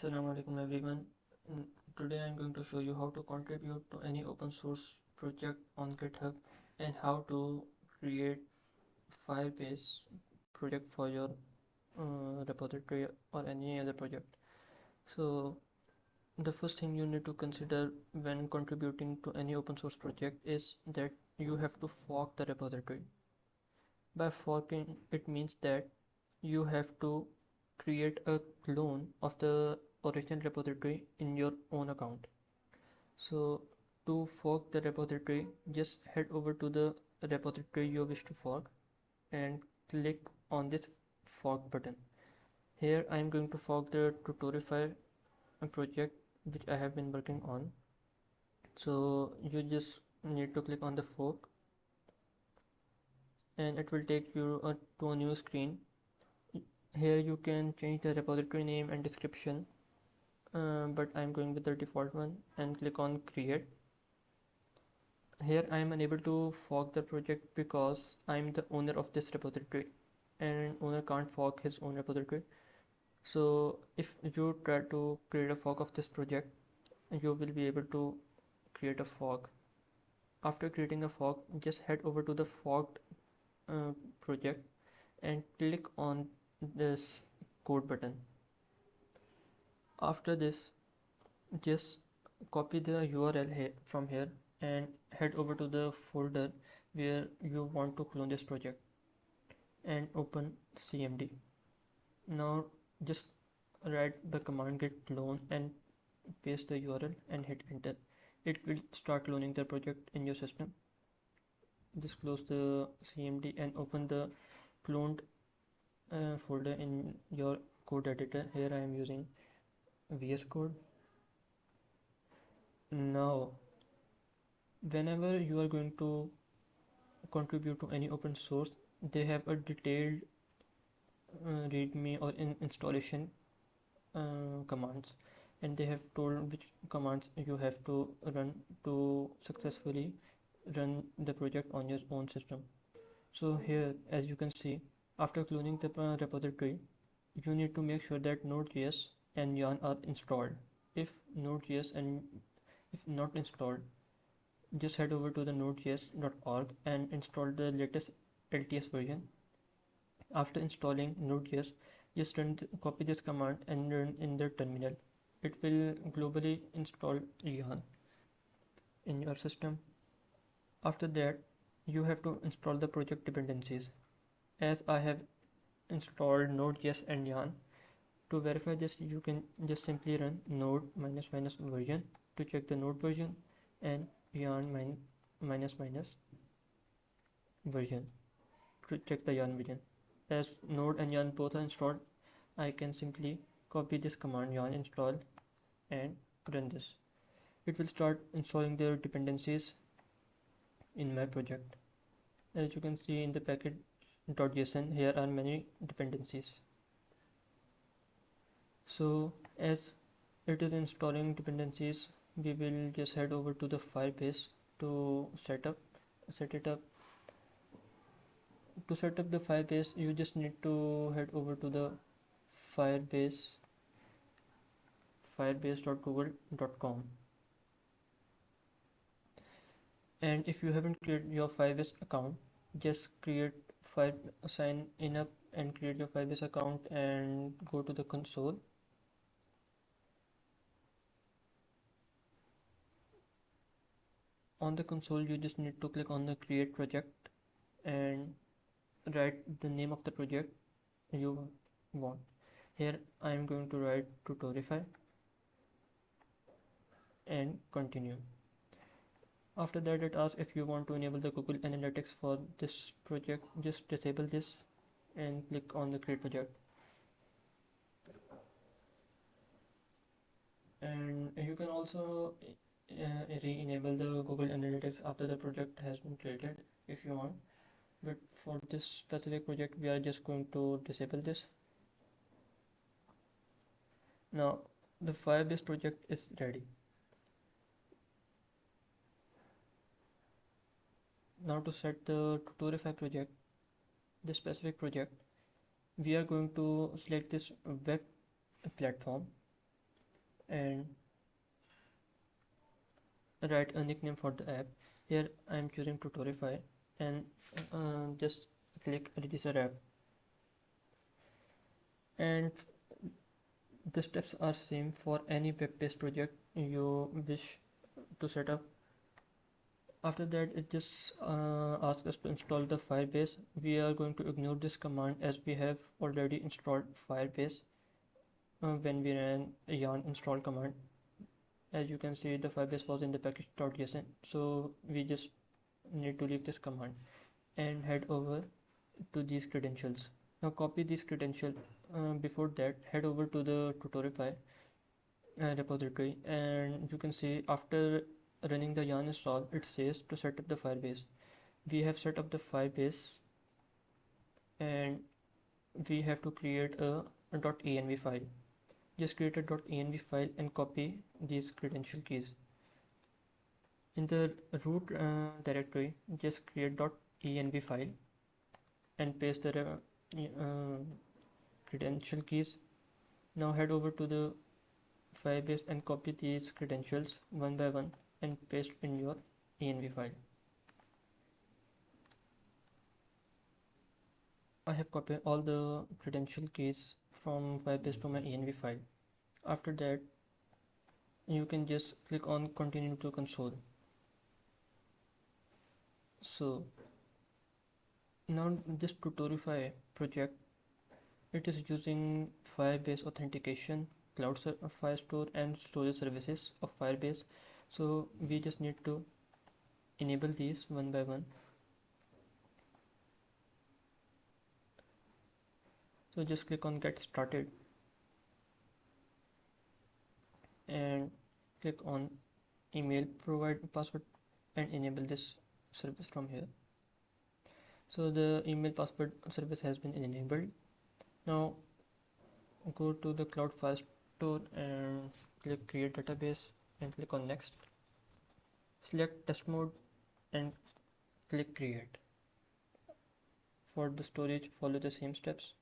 Assalamu alaikum everyone. Mm, Today I'm going to show you how to contribute to any open source project on GitHub and how to create Firebase project for your repository or any other project. So the first thing you need to consider when contributing to any open source project is that you have to fork the repository. By forking, it means that you have to create a clone of the original repository in your own account. So to fork the repository, just head over to the repository you wish to fork and click on this fork button. Here I am going to fork the Tutorify project which I have been working on. So you just need to click on the fork and it will take you to a new screen. Here you can change the repository name and description, but I'm going with the default one and click on create. Here I am unable to fork the project because I'm the owner of this repository and owner can't fork his own repository. So if you try to create a fork of this project, you will be able to create a fork. After creating a fork, just head over to the forked project and click on this code button. After this, just copy the URL from here and head over to the folder where you want to clone this project and open cmd. Now just write the command git clone and paste the URL and hit enter. It will start cloning the project in your system. Just close the cmd and open the cloned folder in your code editor. Here I am using VS Code. Now whenever you are going to contribute to any open source, they have a detailed readme or installation commands, and they have told which commands you have to run to successfully run the project on your own system. So here, as you can see, after cloning the repository, you need to make sure that Node.js and yarn are installed. If Node.js and if not installed, just head over to the nodejs.org and install the latest LTS version. After installing Node.js, just copy this command and run in the terminal. It will globally install yarn in your system. After that, you have to install the project dependencies. As I have installed Node.js and yarn, to verify this, you can just simply run node ---- version to check the node version and yarn ---- version to check the yarn version. As node and yarn both are installed, I can simply copy this command yarn install and run this. It will start installing the dependencies in my project. As you can see in the package.json, here are many dependencies. So as it is installing dependencies, we will just head over to the Firebase to set it up. To set up the Firebase, you just need to head over to the firebase.google.com, and if you haven't created your Firebase account, just sign in up and create your Firebase account and go to the console. On the console, you just need to click on the create project and write the name of the project you want. Here I am going to write Tutorify and continue. After that, it asks if you want to enable the Google Analytics for this project. Just disable this and click on the create project. And you can also re-enable the Google Analytics after the project has been created if you want, but for this specific project we are just going to disable this. Now the Firebase project is ready. Now to set the Tutorify project, this specific project, we are going to select this web platform and write a nickname for the app. Here I am choosing Tutorify, and just click register app. And the steps are same for any web-based project you wish to set up. After that, it just asks us to install the Firebase. We are going to ignore this command as we have already installed Firebase when we ran a yarn install command. As you can see, the Firebase was in the package.json, so we just need to leave this command and head over to these credentials. Now copy these credentials. Before that, head over to the Tutorify repository, and you can see after running the yarn install, it says to set up the Firebase. We have set up the Firebase, and we have to create a .env file. Just create a .env file and copy these credential keys. In the root directory, just create .env file and paste the credential keys. Now head over to the Firebase and copy these credentials one by one and paste in your env file. I have copied all the credential keys from Firebase to my env file. After that, you can just click on continue to console. So now this Tutorify project, it is using Firebase authentication, firestore and storage services of Firebase. So we just need to enable these one by one. So just click on get started and click on email, provide password and enable this service from here. So the email password service has been enabled. Now go to the cloud firestore and click create database and click on next. Select test mode and click create. For the storage, follow the same steps.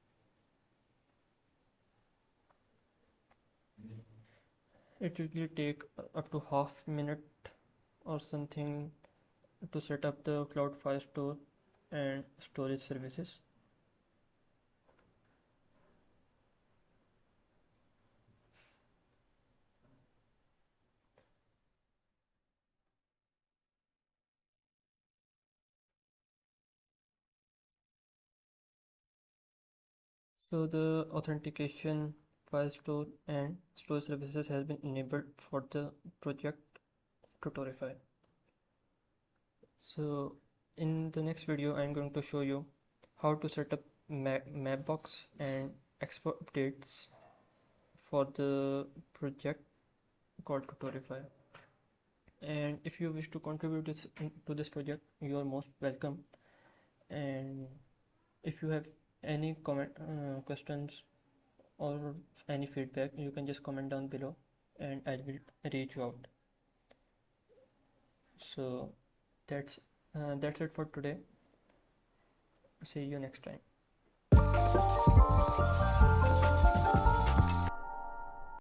It usually take up to half minute or something to set up the cloud firestore and storage services. So the authentication, firestore and storage services has been enabled for the project Tutorify. So in the next video, I'm going to show you how to set up Mapbox and export updates for the project called Tutorify. And if you wish to contribute to this project, you are most welcome. And if you have any questions or any feedback, you can just comment down below and I will reach you out. So that's it for today. See you next time.